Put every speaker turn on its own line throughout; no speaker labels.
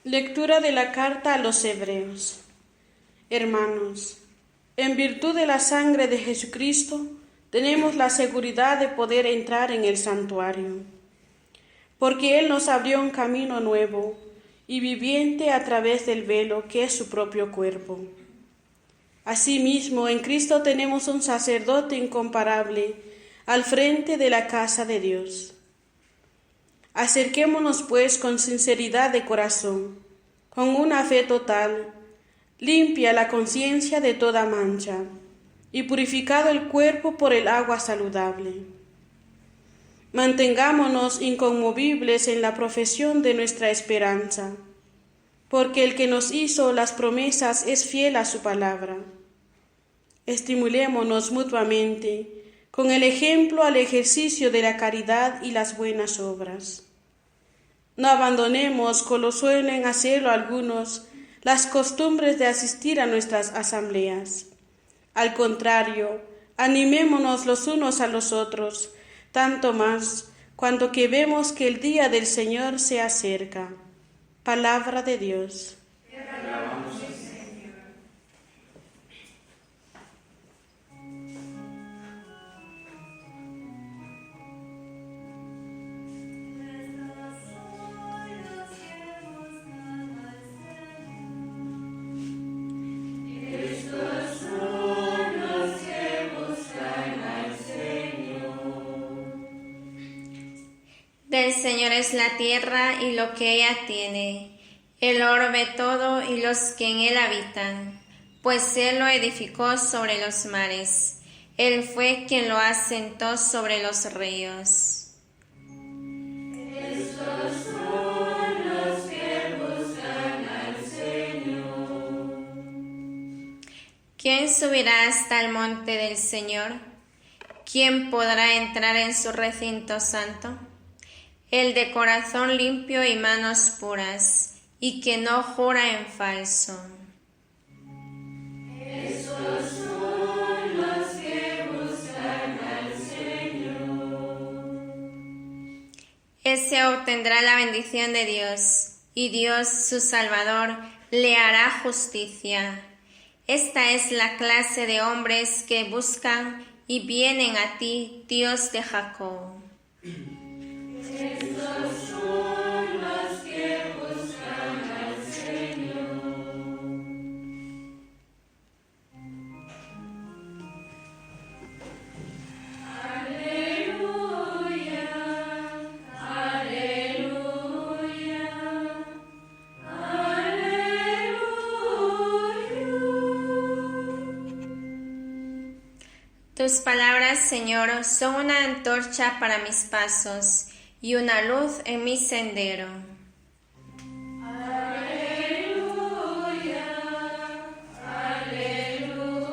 Lectura de la carta a los Hebreos. Hermanos, en virtud de la sangre de Jesucristo, tenemos la seguridad de poder entrar en el santuario, porque Él nos abrió un camino nuevo y viviente a través del velo que es su propio cuerpo. Asimismo, en Cristo tenemos un sacerdote incomparable al frente de la casa de Dios. Acerquémonos, pues, con sinceridad de corazón, con una fe total, limpia la conciencia de toda mancha y purificado el cuerpo por el agua saludable. Mantengámonos inconmovibles en la profesión de nuestra esperanza, porque el que nos hizo las promesas es fiel a su palabra. Estimulémonos mutuamente con el ejemplo al ejercicio de la caridad y las buenas obras. No abandonemos, como suelen hacerlo algunos, las costumbres de asistir a nuestras asambleas. Al contrario, animémonos los unos a los otros, tanto más cuando que vemos que el día del Señor se acerca. Palabra de Dios.
Te alabamos, Señor.
Del Señor es la tierra y lo que ella tiene, el orbe todo y los que en él habitan, pues Él lo edificó sobre los mares, Él fue quien lo asentó sobre los ríos.
Estos son los que buscan al Señor.
¿Quién subirá hasta el monte del Señor? ¿Quién podrá entrar en su recinto santo? El de corazón limpio y manos puras, y que no jura en falso.
Estos son los que buscan al Señor.
Ese obtendrá la bendición de Dios, y Dios, su Salvador, le hará justicia. Esta es la clase de hombres que buscan y vienen a ti, Dios de Jacob.
Estos son los que buscan al Señor. Aleluya, aleluya, aleluya.
Tus palabras, Señor, son una antorcha para mis pasos y una luz en mi sendero.
Aleluya, aleluya,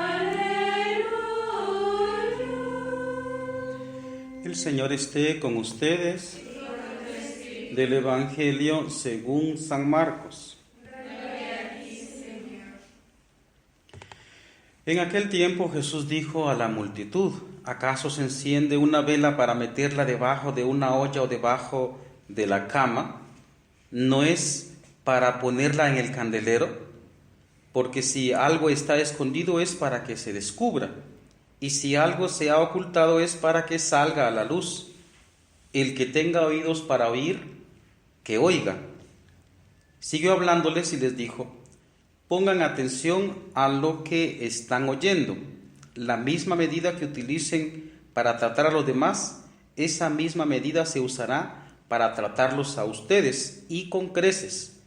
aleluya.
El Señor esté con ustedes. Del Evangelio según San Marcos. En aquel tiempo Jesús dijo a la multitud: ¿acaso se enciende una vela para meterla debajo de una olla o debajo de la cama? ¿No es para ponerla en el candelero? Porque si algo está escondido es para que se descubra, y si algo se ha ocultado es para que salga a la luz. El que tenga oídos para oír, que oiga. Siguió hablándoles y les dijo: pongan atención a lo que están oyendo. La misma medida que utilicen para tratar a los demás, esa misma medida se usará para tratarlos a ustedes, y con creces.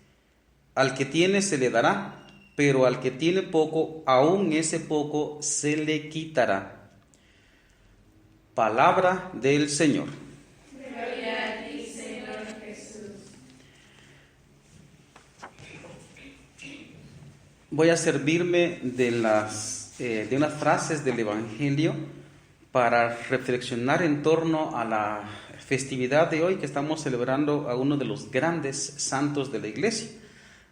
Al que tiene se le dará, pero al que tiene poco, aún ese poco se le quitará. Palabra del Señor.
Gloria a ti, Señor Jesús.
Voy a servirme de unas frases del Evangelio para reflexionar en torno a la festividad de hoy, que estamos celebrando a uno de los grandes santos de la Iglesia,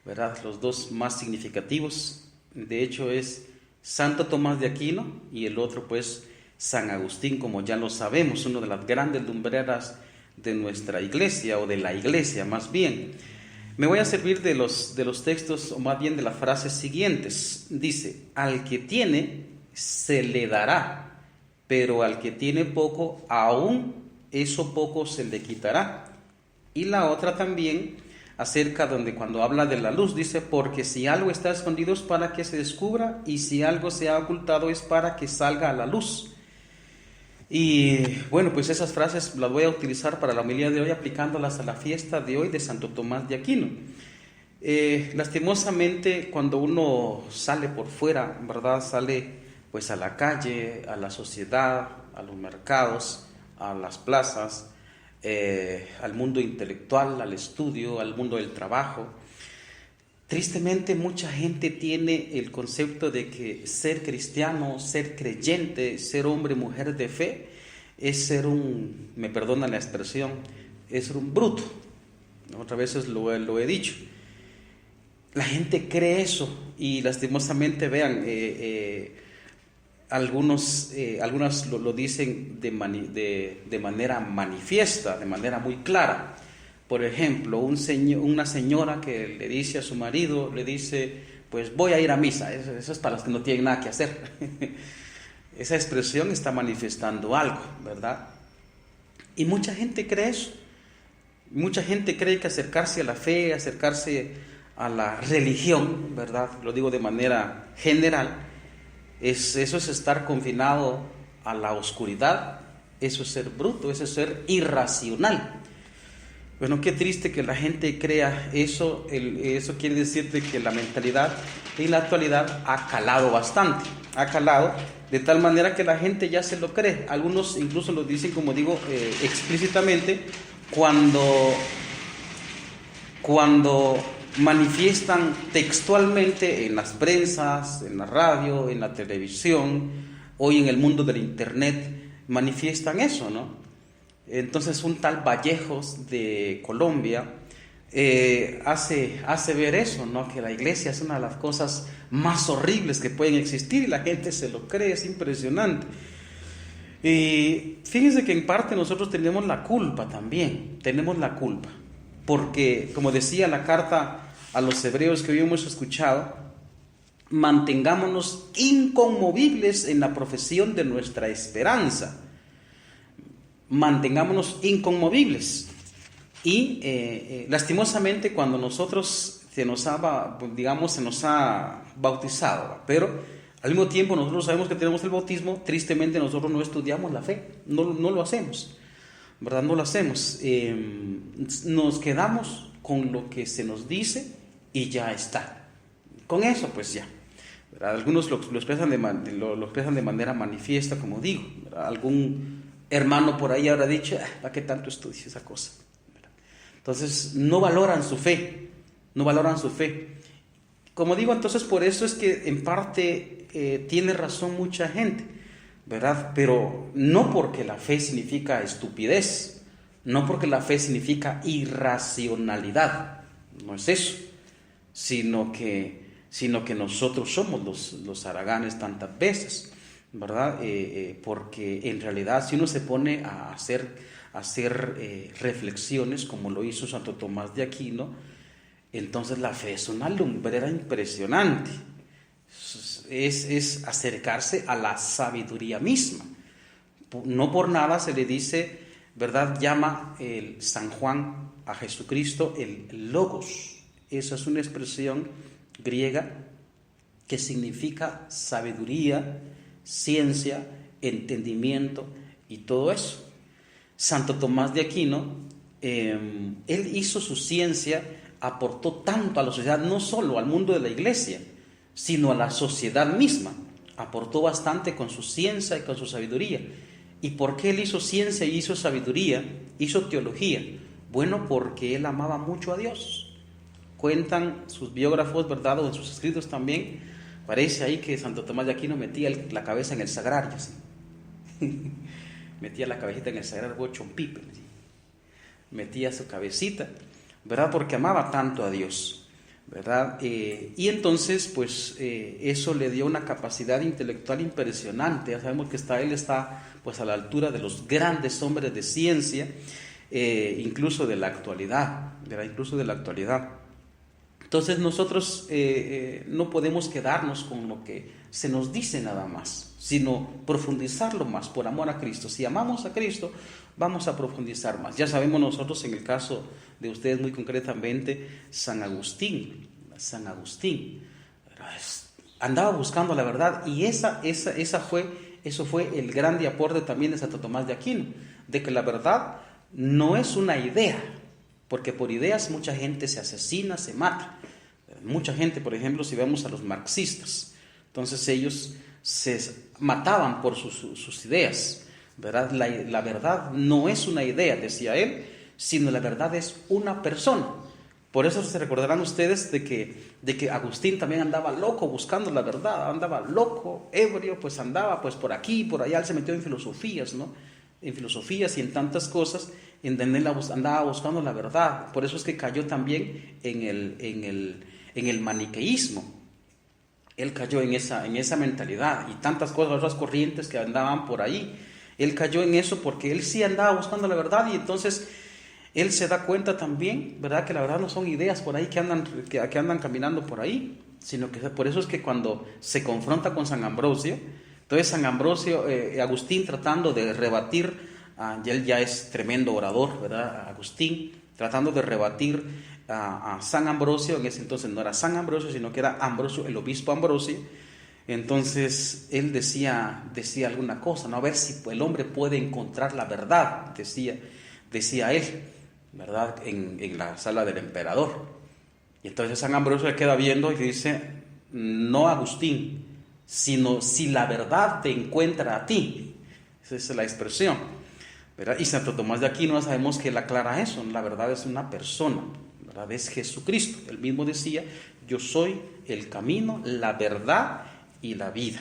¿verdad? Los dos más significativos, de hecho, es Santo Tomás de Aquino y el otro, pues, San Agustín, como ya lo sabemos, una de las grandes lumbreras de nuestra iglesia, o de la iglesia más bien. Me voy a servir de los textos, o más bien de las frases siguientes. Dice: al que tiene, se le dará, pero al que tiene poco, aún eso poco se le quitará. Y la otra también, acerca donde cuando habla de la luz, dice: porque si algo está escondido es para que se descubra, y si algo se ha ocultado es para que salga a la luz. Y bueno, pues esas frases las voy a utilizar para la homilía de hoy, aplicándolas a la fiesta de hoy de Santo Tomás de Aquino. Lastimosamente, cuando uno sale por fuera, ¿verdad? Sale pues a la calle, a la sociedad, a los mercados, a las plazas, al mundo intelectual, al estudio, al mundo del trabajo. Tristemente, mucha gente tiene el concepto de que ser cristiano, ser creyente, ser hombre, mujer de fe, es ser me perdonan la expresión, es ser un bruto. Otras veces lo he dicho. La gente cree eso y lastimosamente, vean, algunas lo dicen de manera manifiesta, de manera muy clara. Por ejemplo, una señora que le dice a su marido, le dice: pues voy a ir a misa. Eso es para los que no tienen nada que hacer. Esa expresión está manifestando algo, ¿verdad? Y mucha gente cree eso. Mucha gente cree que acercarse a la fe, acercarse a la religión, ¿verdad? Lo digo de manera general. Eso es estar confinado a la oscuridad. Eso es ser bruto, eso es ser irracional. Bueno, qué triste que la gente crea eso. Eso quiere decir de que la mentalidad en la actualidad ha calado bastante. Ha calado de tal manera que la gente ya se lo cree. Algunos incluso lo dicen, como digo, explícitamente, cuando manifiestan textualmente en las prensas, en la radio, en la televisión, hoy en el mundo del internet, manifiestan eso, ¿no? Entonces un tal Vallejos de Colombia hace ver eso, ¿no? Que la iglesia es una de las cosas más horribles que pueden existir y la gente se lo cree, es impresionante. Y fíjense que en parte nosotros tenemos la culpa también, tenemos la culpa, porque como decía la carta a los hebreos que hoy hemos escuchado, mantengámonos inconmovibles en la profesión de nuestra esperanza. Mantengámonos inconmovibles. Y lastimosamente, cuando nosotros se nos ha bautizado, pero al mismo tiempo nosotros sabemos que tenemos el bautismo, tristemente nosotros no estudiamos la fe, no lo hacemos, ¿verdad? No lo hacemos. Nos quedamos con lo que se nos dice y ya está. Con eso pues ya, ¿verdad? Algunos lo expresan de manera manifiesta, como digo, ¿verdad? Algún hermano por ahí habrá dicho: ¿a qué tanto estudias esa cosa? ¿Verdad? Entonces no valoran su fe. Como digo, entonces por eso es que en parte tiene razón mucha gente, ¿verdad? Pero no porque la fe significa estupidez, no porque la fe significa irracionalidad, no es eso, sino que nosotros somos los haraganes tantas veces, ¿verdad? Porque en realidad, si uno se pone a hacer reflexiones como lo hizo Santo Tomás de Aquino, entonces la fe es una lumbrera impresionante. Es acercarse a la sabiduría misma. No por nada se le dice, ¿verdad? Llama el San Juan a Jesucristo el Logos. Esa es una expresión griega que significa sabiduría, ciencia, entendimiento y todo eso. Santo Tomás de Aquino, él hizo su ciencia, aportó tanto a la sociedad, no solo al mundo de la iglesia, sino a la sociedad misma. Aportó bastante con su ciencia y con su sabiduría. ¿Y por qué él hizo ciencia y hizo sabiduría, hizo teología? Bueno, porque él amaba mucho a Dios. Cuentan sus biógrafos, ¿verdad? O en sus escritos también, parece ahí que Santo Tomás de Aquino metía la cabeza en el sagrario, ¿sí? Metía la cabecita en el sagrario, chompipe, ¿sí? Metía su cabecita, ¿verdad? Porque amaba tanto a Dios, ¿verdad? Y entonces, pues, eso le dio una capacidad intelectual impresionante. Ya sabemos que él está, pues, a la altura de los grandes hombres de ciencia. incluso de la actualidad, ¿verdad? Incluso de la actualidad. Entonces nosotros no podemos quedarnos con lo que se nos dice nada más, sino profundizarlo más por amor a Cristo. Si amamos a Cristo, vamos a profundizar más. Ya sabemos nosotros, en el caso de ustedes muy concretamente, San Agustín andaba buscando la verdad, y eso fue el grande aporte también de Santo Tomás de Aquino, de que la verdad no es una idea, porque por ideas mucha gente se asesina, se mata. Mucha gente, por ejemplo, si vemos a los marxistas, entonces ellos se mataban por sus ideas, ¿verdad? La verdad no es una idea, decía él, sino la verdad es una persona. Por eso se recordarán ustedes de que Agustín también andaba loco buscando la verdad, andaba loco, ebrio, pues andaba pues por aquí, por allá. Él se metió en filosofías, ¿no? En filosofías y en tantas cosas, en donde él andaba buscando la verdad. Por eso es que cayó también en el maniqueísmo. Él cayó en esa mentalidad y tantas cosas, otras corrientes que andaban por ahí. Él cayó en eso porque él sí andaba buscando la verdad, y entonces él se da cuenta también, ¿verdad?, que la verdad no son ideas por ahí que andan caminando por ahí, sino que por eso es que cuando se confronta con San Ambrosio, entonces San Ambrosio, Agustín tratando de rebatir, él ya es tremendo orador, ¿verdad?, Agustín, tratando de rebatir a San Ambrosio. En ese entonces no era San Ambrosio, sino que era Ambrosio, el obispo Ambrosio. Entonces él decía alguna cosa, ¿no? A ver si el hombre puede encontrar la verdad, decía él, ¿verdad?, en la sala del emperador. Y entonces San Ambrosio le queda viendo y dice: no, Agustín, sino si la verdad te encuentra a ti. Esa es la expresión, ¿verdad? Y Santo Tomás de Aquino sabemos que él aclara eso: la verdad es una persona, ¿verdad? Es Jesucristo. Él mismo decía: yo soy el camino, la verdad y la vida.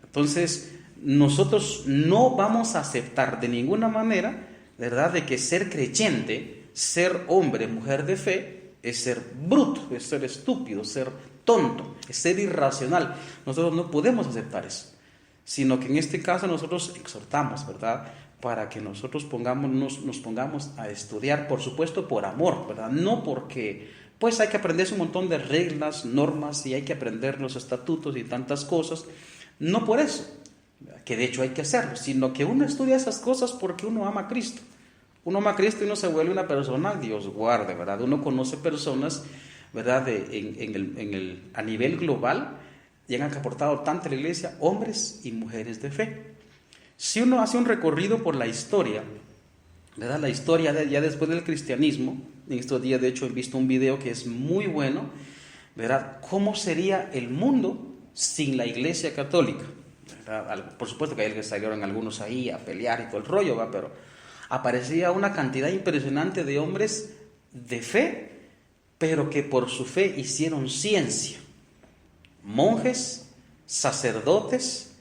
Entonces nosotros no vamos a aceptar de ninguna manera, ¿verdad?, de que ser creyente, ser hombre, mujer de fe, es ser bruto, es ser estúpido, ser tonto, es ser irracional. Nosotros no podemos aceptar eso, sino que en este caso nosotros exhortamos, ¿verdad?, para que nosotros nos pongamos a estudiar, por supuesto por amor, ¿verdad?, no porque pues hay que aprenderse un montón de reglas, normas, y hay que aprender los estatutos y tantas cosas, no por eso, que de hecho hay que hacerlo, sino que uno estudia esas cosas porque uno ama a Cristo. Uno ama a Cristo y uno se vuelve una persona, Dios guarde, ¿verdad? Uno conoce personas, ¿verdad?, a nivel global, y han aportado tanto a la iglesia, hombres y mujeres de fe. Si uno hace un recorrido por la historia, ¿verdad?, la historia ya después del cristianismo, en estos días de hecho he visto un video que es muy bueno, ¿verdad?, cómo sería el mundo sin la iglesia católica, ¿verdad? Por supuesto que ahí salieron algunos ahí a pelear y todo el rollo, ¿va? Pero aparecía una cantidad impresionante de hombres de fe, pero que por su fe hicieron ciencia. Monjes, sacerdotes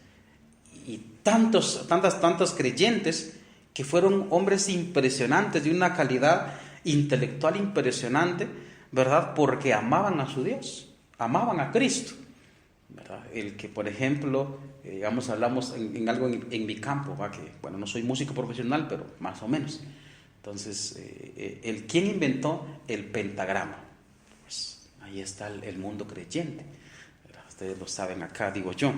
y tantos creyentes que fueron hombres impresionantes, de una calidad intelectual impresionante, ¿verdad?, porque amaban a su Dios, amaban a Cristo, ¿verdad? El que, por ejemplo, hablamos en algo en mi campo, ¿va? Que, bueno, no soy músico profesional, pero más o menos. Entonces, ¿quién inventó el pentagrama? Pues ahí está el mundo creyente, ¿verdad? Ustedes lo saben acá, digo yo.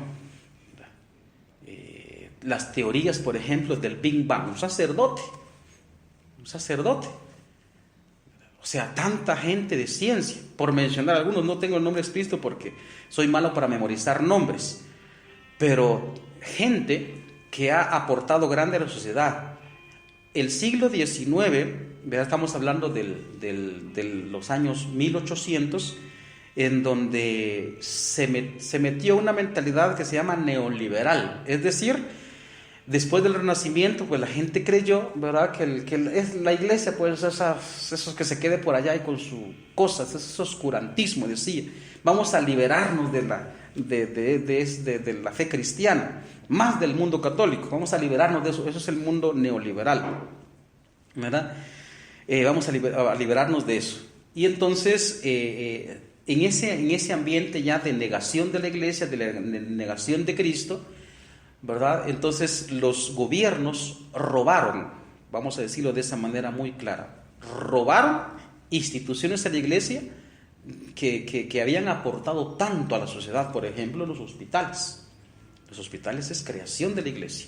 Las teorías, por ejemplo, del Big Bang, un sacerdote. O sea, tanta gente de ciencia, por mencionar algunos. No tengo el nombre explícito porque soy malo para memorizar nombres, pero gente que ha aportado grande a la sociedad. El siglo XIX, ¿verdad?, estamos hablando de los años 1800, en donde se metió una mentalidad que se llama neoliberal, es decir, después del Renacimiento, pues la gente creyó, ¿verdad?, que es la iglesia, pues esos que se quede por allá y con sus cosas, ese oscurantismo, decía, vamos a liberarnos de la fe cristiana, más del mundo católico, vamos a liberarnos de eso es el mundo neoliberal, ¿verdad? Vamos a liberarnos de eso. Y entonces, en ese ambiente ya de negación de la iglesia, de negación de Cristo, ¿verdad?, entonces los gobiernos robaron vamos a decirlo de esa manera muy clara, robaron instituciones de la iglesia que habían aportado tanto a la sociedad. Por ejemplo, los hospitales. Los hospitales es creación de la iglesia,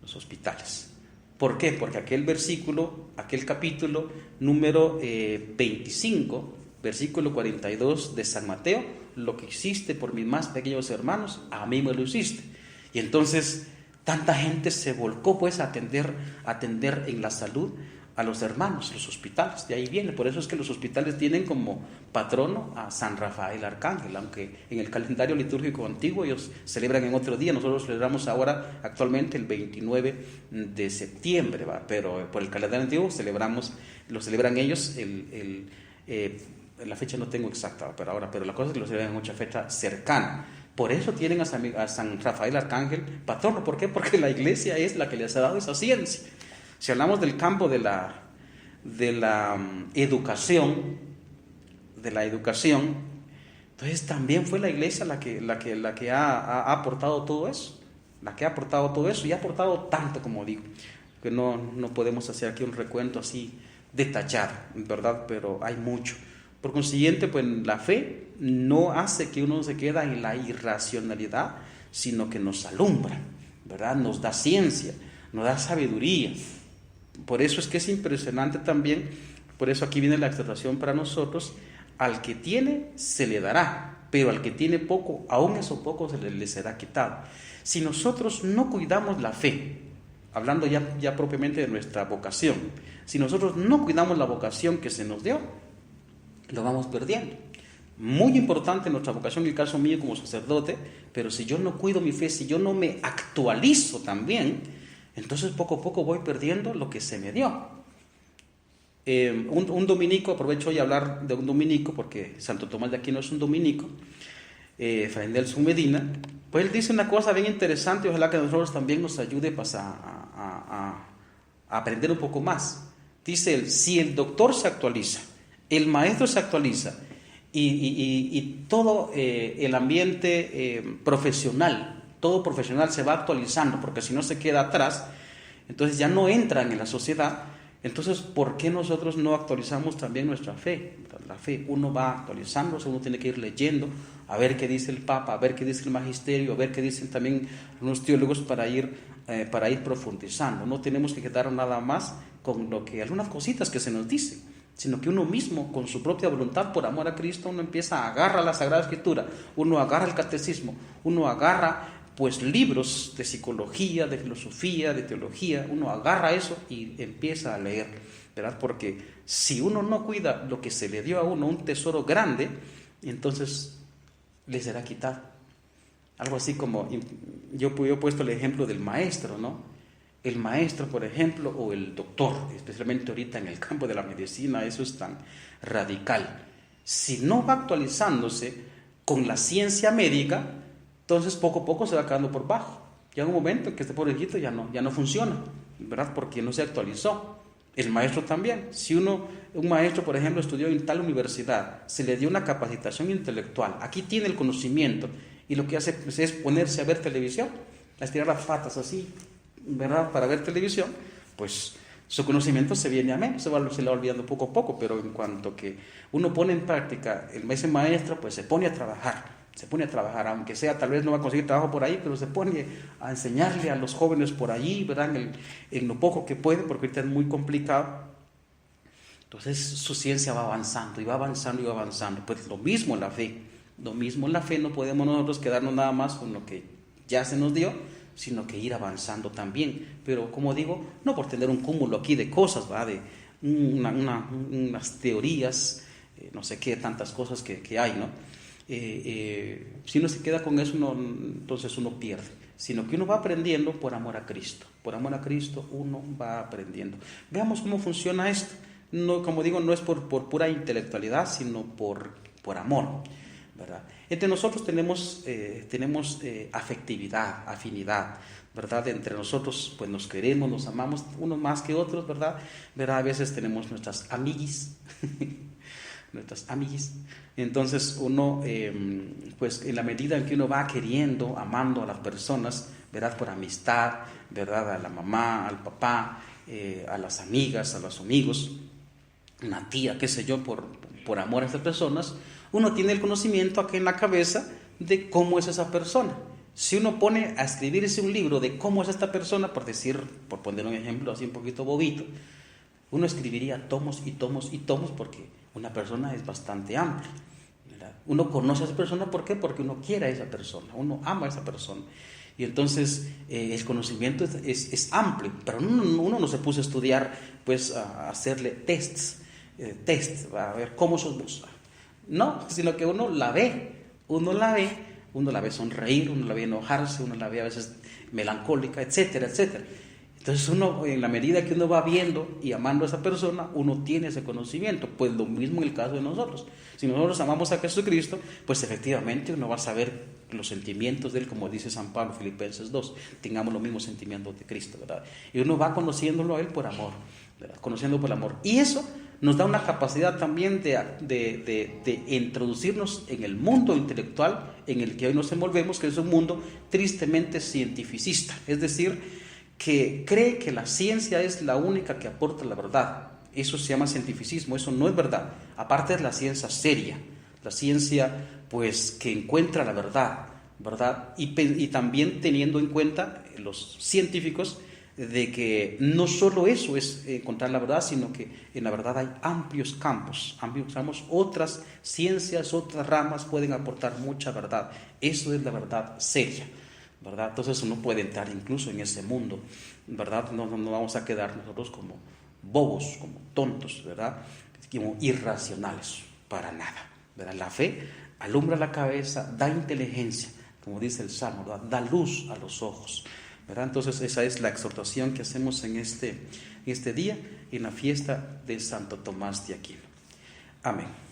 los hospitales. ¿Por qué? Porque aquel capítulo número 25, versículo 42 de San Mateo, lo que hiciste por mis más pequeños hermanos, a mí me lo hiciste. Y entonces tanta gente se volcó pues a atender en la salud a los hermanos, los hospitales. De ahí viene. Por eso es que los hospitales tienen como patrono a San Rafael Arcángel, aunque en el calendario litúrgico antiguo ellos celebran en otro día. Nosotros celebramos ahora actualmente el 29 de septiembre, ¿va? Pero por el calendario antiguo lo celebran ellos la fecha no tengo exacta, pero la cosa es que lo celebran en mucha fecha cercana. Por eso tienen a San Rafael Arcángel patrono. ¿Por qué? Porque la iglesia es la que les ha dado esa ciencia. Si hablamos del campo de la educación, entonces también fue la iglesia la que ha aportado todo eso, y ha aportado tanto, como digo, que no podemos hacer aquí un recuento así detallado, ¿verdad? Pero hay mucho. Por consiguiente, pues la fe no hace que uno se quede en la irracionalidad, sino que nos alumbra, ¿verdad? Nos da ciencia, nos da sabiduría. Por eso es que es impresionante también, por eso aquí viene la exhortación para nosotros: al que tiene se le dará, pero al que tiene poco, aún eso poco le será quitado. Si nosotros no cuidamos la fe, hablando ya propiamente de nuestra vocación, si nosotros no cuidamos la vocación que se nos dio, lo vamos perdiendo. Muy importante nuestra vocación, en el caso mío como sacerdote, pero si yo no cuido mi fe, si yo no me actualizo también, entonces poco a poco voy perdiendo lo que se me dio. Un dominico, aprovecho hoy a hablar de un dominico, porque Santo Tomás de Aquino es un dominico, Fray Nelson Medina, pues él dice una cosa bien interesante, ojalá que a nosotros también nos ayude a aprender un poco más. Dice él: si el doctor se actualiza, el maestro se actualiza, y todo el ambiente profesional, todo profesional se va actualizando, porque si no se queda atrás, entonces ya no entran en la sociedad. Entonces, ¿por qué nosotros no actualizamos también nuestra fe? La fe, uno va actualizándose, uno tiene que ir leyendo, a ver qué dice el Papa, a ver qué dice el Magisterio, a ver qué dicen también los teólogos para ir profundizando. No tenemos que quedar nada más con algunas cositas que se nos dicen, sino que uno mismo, con su propia voluntad, por amor a Cristo, uno empieza a agarrar la Sagrada Escritura, uno agarra el catecismo, uno agarra pues libros de psicología, de filosofía, de teología, uno agarra eso y empieza a leer, ¿verdad? Porque si uno no cuida lo que se le dio a uno, un tesoro grande, entonces le será quitado. Algo así como, yo he puesto el ejemplo del maestro, ¿no? El maestro, por ejemplo, o el doctor, especialmente ahorita en el campo de la medicina, eso es tan radical. Si no va actualizándose con la ciencia médica, entonces poco a poco se va quedando por bajo. Llega un momento en que este pobrecito ya no funciona, ¿verdad? Porque no se actualizó. El maestro también. Si un maestro, por ejemplo, estudió en tal universidad, se le dio una capacitación intelectual, aquí tiene el conocimiento, y lo que hace pues, es ponerse a ver televisión, a estirar las patas así, ¿verdad? Para ver televisión, pues su conocimiento se viene a menos, se le va olvidando poco a poco. Pero en cuanto que uno pone en práctica ese maestro, pues se pone a trabajar, aunque sea, tal vez no va a conseguir trabajo por ahí, pero se pone a enseñarle a los jóvenes por allí, ¿verdad? En lo poco que puede, porque ahorita es muy complicado. Entonces su ciencia va avanzando, y va avanzando, y va avanzando. Pues lo mismo en la fe, no podemos nosotros quedarnos nada más con lo que ya se nos dio, sino que ir avanzando también. Pero como digo, no por tener un cúmulo aquí de cosas, ¿verdad? De unas teorías, no sé qué, tantas cosas que hay, ¿no? Si uno se queda con eso, entonces uno pierde, sino que uno va aprendiendo por amor a Cristo. Por amor a Cristo uno va aprendiendo. Veamos cómo funciona esto. No, como digo, no es por pura intelectualidad, sino por amor, ¿verdad? Entre nosotros tenemos afectividad, afinidad, ¿verdad? Entre nosotros pues nos queremos, nos amamos, unos más que otros, ¿verdad? A veces tenemos nuestras amiguis, Entonces uno, pues en la medida en que uno va queriendo, amando a las personas, ¿verdad? Por amistad, ¿verdad? A la mamá, al papá, a las amigas, a los amigos, una tía, qué sé yo, por amor a estas personas, uno tiene el conocimiento aquí en la cabeza de cómo es esa persona. Si uno pone a escribirse un libro de cómo es esta persona, por poner un ejemplo así un poquito bobito, uno escribiría tomos y tomos y tomos, porque una persona es bastante amplia, ¿verdad? Uno conoce a esa persona, ¿por qué? Porque uno quiere a esa persona, uno ama a esa persona. Y entonces el conocimiento es amplio, pero uno no se puso a estudiar, pues a hacerle tests, a ver cómo sos vos. No, sino que uno la ve sonreír, uno la ve enojarse, uno la ve a veces melancólica, etcétera, etcétera. Entonces uno, en la medida que uno va viendo y amando a esa persona, uno tiene ese conocimiento. Pues lo mismo en el caso de nosotros. Si nosotros amamos a Jesucristo, pues efectivamente uno va a saber los sentimientos de Él, como dice San Pablo, Filipenses 2, tengamos los mismos sentimientos de Cristo, ¿verdad? Y uno va conociéndolo a Él por amor, ¿verdad? Conociéndolo por amor. Y eso nos da una capacidad también de introducirnos en el mundo intelectual en el que hoy nos envolvemos, que es un mundo tristemente cientificista, es decir, que cree que la ciencia es la única que aporta la verdad. Eso se llama cientificismo, eso no es verdad. Aparte es la ciencia seria, la ciencia pues que encuentra la verdad, ¿verdad? Y también teniendo en cuenta los científicos de que no solo eso es encontrar la verdad, sino que en la verdad hay amplios campos, otras ciencias, otras ramas pueden aportar mucha verdad. Eso es la verdad seria, ¿verdad? Entonces uno puede entrar incluso en ese mundo, ¿verdad? No vamos a quedar nosotros como bobos, como tontos, ¿verdad? Como irracionales, para nada, ¿verdad? La fe alumbra la cabeza, da inteligencia, como dice el Salmo, ¿verdad? Da luz a los ojos, ¿verdad? Entonces esa es la exhortación que hacemos en este día, en la fiesta de Santo Tomás de Aquino. Amén.